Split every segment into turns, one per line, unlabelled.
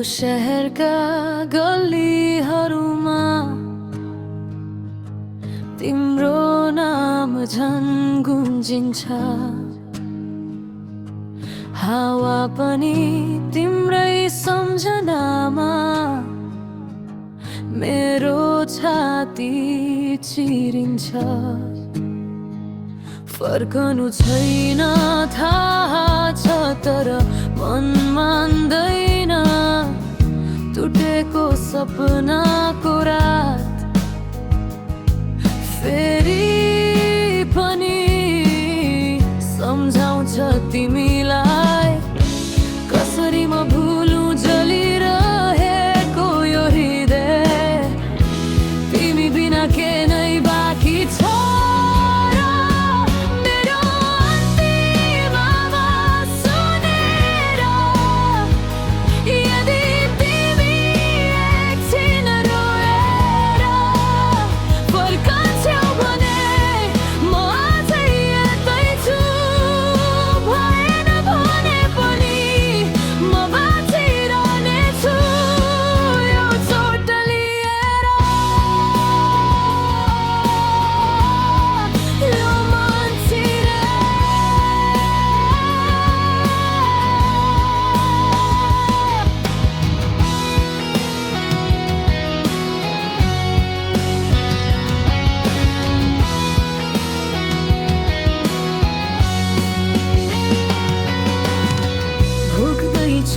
शहरका गल्लीहरूमा तिम्रो नाम झन् गुन्जिन्छ। हावा पनि तिम्रै सम्झनामा मेरो छाती चिरिन्छ। फर्कनु छैन थाहा छ तर मन मान्दैन। टुटेको सपनाको रात फेरि पनि सम्झाउँछ तिमीलाई। कसरी म भुलु जलिरहेको यो हृदय, तिमी बिना के नै बाँकी छ।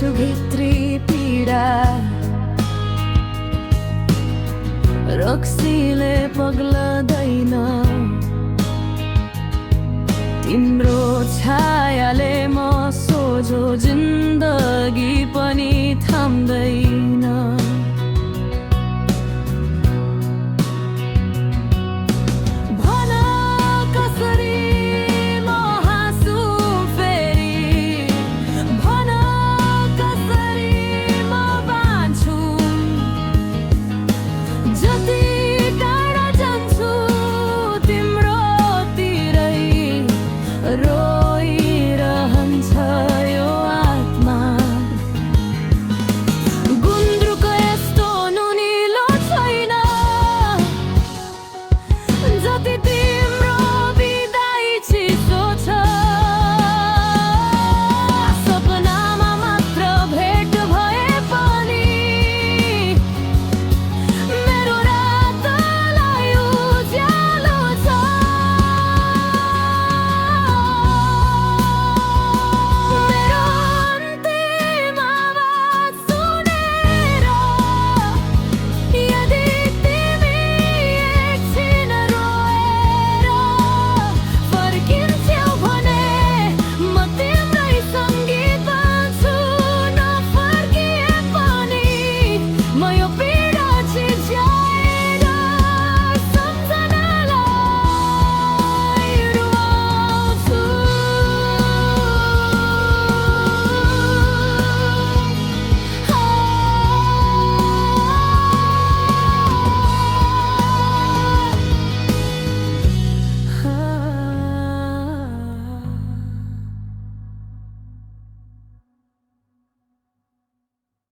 भित्री पीडा रक्सीले पग्ला